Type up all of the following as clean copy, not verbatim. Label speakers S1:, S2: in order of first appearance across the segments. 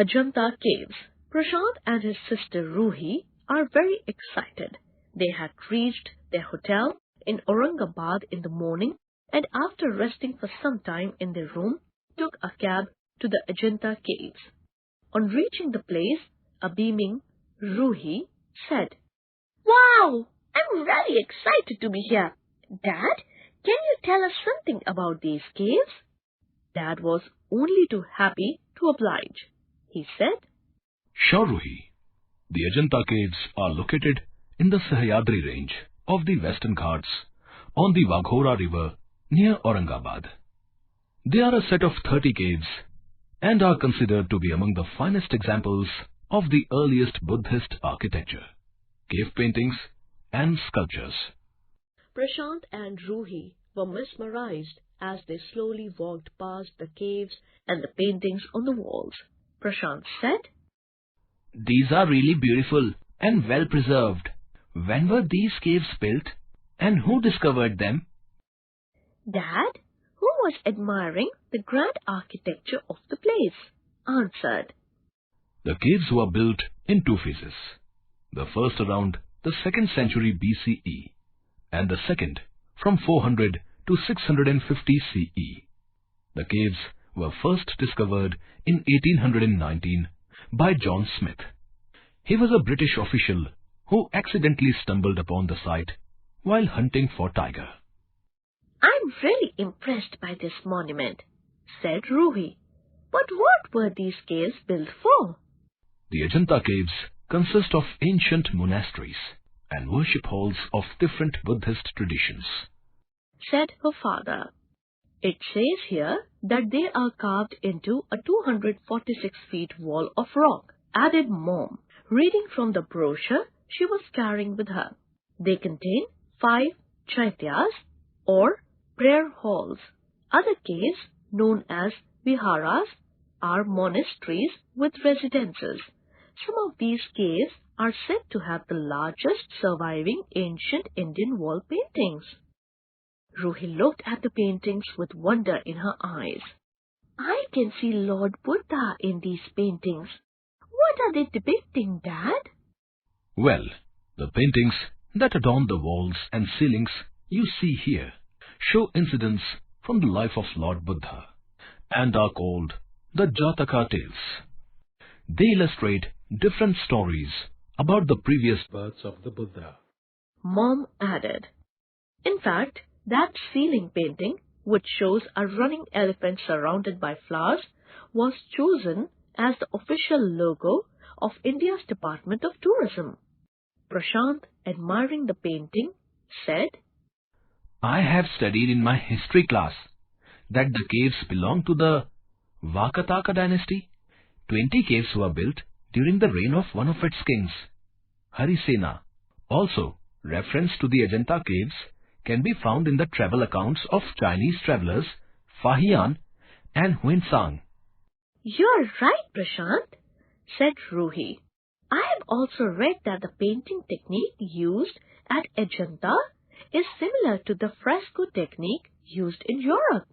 S1: Ajanta Caves. Prashant and his sister Ruhi are very excited. They had reached their hotel in Aurangabad in the morning and after resting for some time in their room, took a cab to the Ajanta Caves. On reaching the place, a beaming Ruhi said, "Wow! I'm really excited to be here. Dad, can you tell us something about these caves?" Dad was only too happy to oblige. He said,
S2: "Sure, Ruhi. The Ajanta caves are located in the Sahyadri range of the Western Ghats on the Waghora river near Aurangabad. They are a set of 30 caves and are considered to be among the finest examples of the earliest Buddhist architecture, cave paintings and sculptures."
S1: Prashant and Ruhi were mesmerized as they slowly walked past the caves and the paintings on the walls. Prashant said,
S3: "These are really beautiful and well preserved. When were these caves built and who discovered them?"
S1: Dad, who was admiring the grand architecture of the place, answered,
S2: The caves were built in two phases. The first around the 2nd century BCE and the second from 400 to 650 CE. The caves were first discovered in 1819 by John Smith. He was a British official who accidentally stumbled upon the site while hunting for tiger.
S1: "I'm really impressed by this monument," said Ruhi. "But what were these caves built for?"
S2: The Ajanta caves consist of ancient monasteries and worship halls of different Buddhist traditions,
S1: said her father. It says here that they are carved into a 246 feet wall of rock, added Mom, reading from the brochure she was carrying with her. They contain 5 chaityas or prayer halls. Other caves, known as viharas, are monasteries with residences. Some of these caves are said to have the largest surviving ancient Indian wall paintings. Ruhi looked at the paintings with wonder in her eyes. "I can see Lord Buddha in these paintings. What are they depicting, Dad?"
S2: Well, the paintings that adorn the walls and ceilings you see here show incidents from the life of Lord Buddha and are called the Jataka tales. They illustrate different stories about the previous births of the Buddha,
S1: Mom added. In fact, that ceiling painting, which shows a running elephant surrounded by flowers, was chosen as the official logo of India's Department of Tourism. Prashant, admiring the painting, said,
S3: "I have studied in my history class that the caves belong to the Vakataka dynasty. 20 caves were built during the reign of one of its kings, Harisena. Also, reference to the Ajanta caves can be found in the travel accounts of Chinese travelers Fahian and Huinsang."
S1: "You're right, Prashant," said Ruhi. "I have also read that the painting technique used at Ajanta is similar to the fresco technique used in Europe.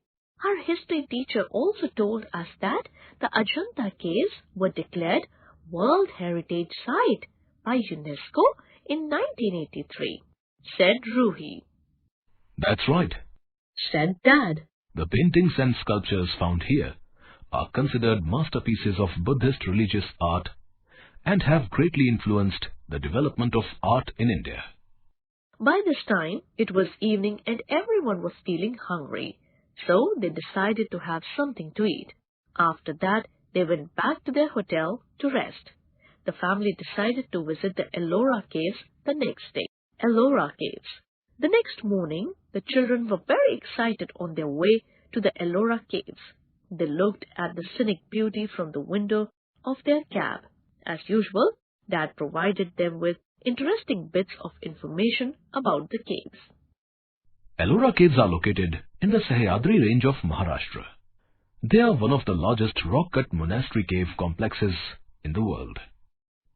S1: Our history teacher also told us that the Ajanta caves were declared World Heritage Site by UNESCO in 1983, said Ruhi.
S2: That's right,
S1: Said Dad.
S2: the paintings and sculptures found here are considered masterpieces of Buddhist religious art and have greatly influenced the development of art in India.
S1: By this time, it was evening and everyone was feeling hungry, so they decided to have something to eat. After that, they went back to their hotel to rest. The family decided to visit the Ellora caves the next day. Ellora caves. The next morning, the children were very excited on their way to the Ellora caves. They looked at the scenic beauty from the window of their cab. As usual, Dad provided them with interesting bits of information about the caves.
S2: Ellora caves are located in the Sahyadri range of Maharashtra. They are one of the largest rock-cut monastery cave complexes in the world.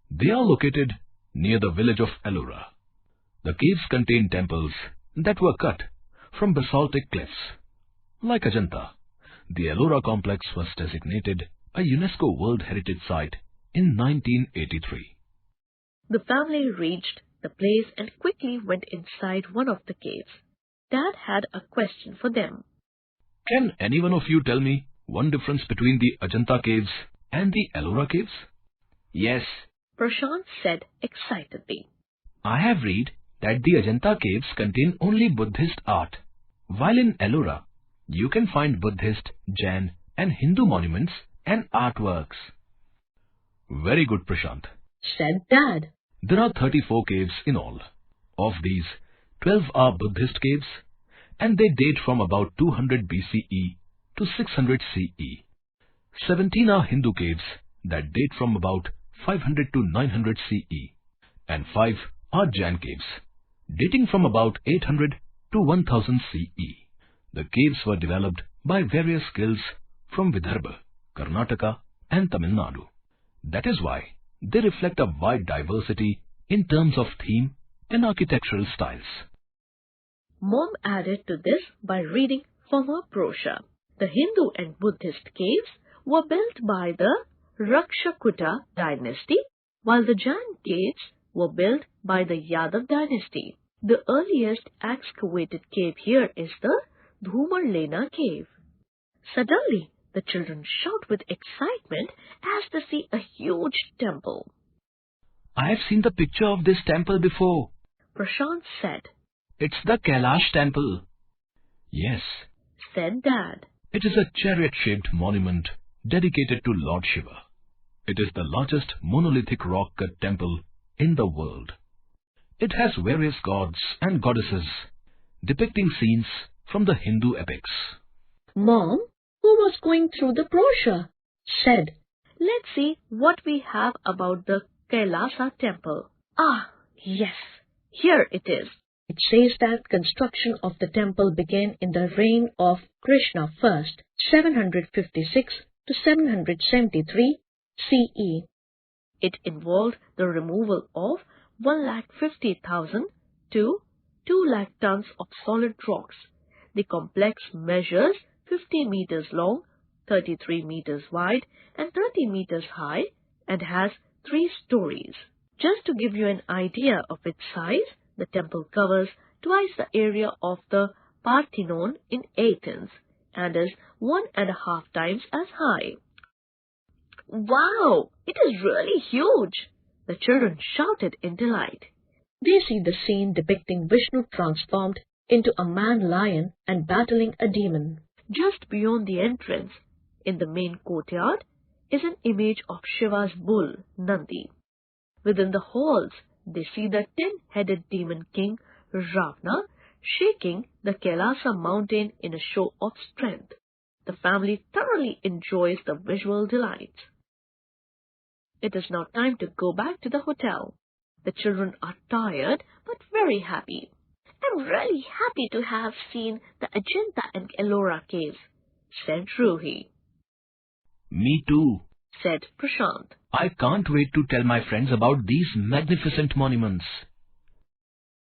S2: They are located near the village of Ellora. The caves contain temples that were cut from basaltic cliffs. Like Ajanta, the Ellora complex was designated a UNESCO World Heritage Site in 1983.
S1: The family reached the place and quickly went inside one of the caves. Dad had a question for them.
S2: Can any one of you tell me one difference between the Ajanta caves and the Ellora caves?
S3: Yes,
S1: Prashant said excitedly.
S3: I have read that the Ajanta caves contain only Buddhist art, while in Ellora you can find Buddhist, Jain and Hindu monuments and artworks.
S2: Very good, Prashant,
S1: said Dad.
S2: There are 34 caves in all. Of these, 12 are Buddhist caves, and they date from about 200 BCE to 600 CE. 17 are Hindu caves that date from about 500 to 900 CE, and 5 are Jain caves, dating from about 800 to 1000 CE. The caves were developed by various skills from Vidarbha, Karnataka and Tamil Nadu. That is why they reflect a wide diversity in terms of theme and architectural styles.
S1: Mom added to this by reading from her brochure. The Hindu and Buddhist caves were built by the Rakshakutta dynasty, while the Jain caves were built by the Yadav dynasty. The earliest excavated cave here is the Dhumarlena cave. Suddenly, the children shout with excitement as they see a huge temple.
S3: I have seen the picture of this temple before.
S1: Prashant said.
S3: It's the Kailash temple.
S2: Yes,
S1: said Dad.
S2: It is a chariot-shaped monument dedicated to Lord Shiva. It is the largest monolithic rock-cut temple in the world. It has various gods and goddesses depicting scenes from the Hindu epics.
S1: Mom, who was going through the brochure, said, let's see what we have about the Kailasa temple. Ah, yes, here it is. It says that construction of the temple began in the reign of Krishna first, 756 to 773 CE. It involved the removal of 150,000 to 2 lakh tons of solid rocks. The complex measures 50 meters long, 33 meters wide, and 30 meters high, and has 3 stories. Just to give you an idea of its size, the temple covers twice the area of the Parthenon in Athens and is 1.5 times as high. Wow! It is really huge! The children shouted in delight. They see the scene depicting Vishnu transformed into a man-lion and battling a demon. Just beyond the entrance, in the main courtyard, is an image of Shiva's bull, Nandi. Within the halls, they see the 10-headed demon king, Ravana, shaking the Kailasa mountain in a show of strength. The family thoroughly enjoys the visual delights. It is now time to go back to the hotel. The children are tired but very happy. I'm really happy to have seen the Ajanta and Ellora caves, said Ruhi.
S3: Me too,
S1: said Prashant.
S3: I can't wait to tell my friends about these magnificent monuments.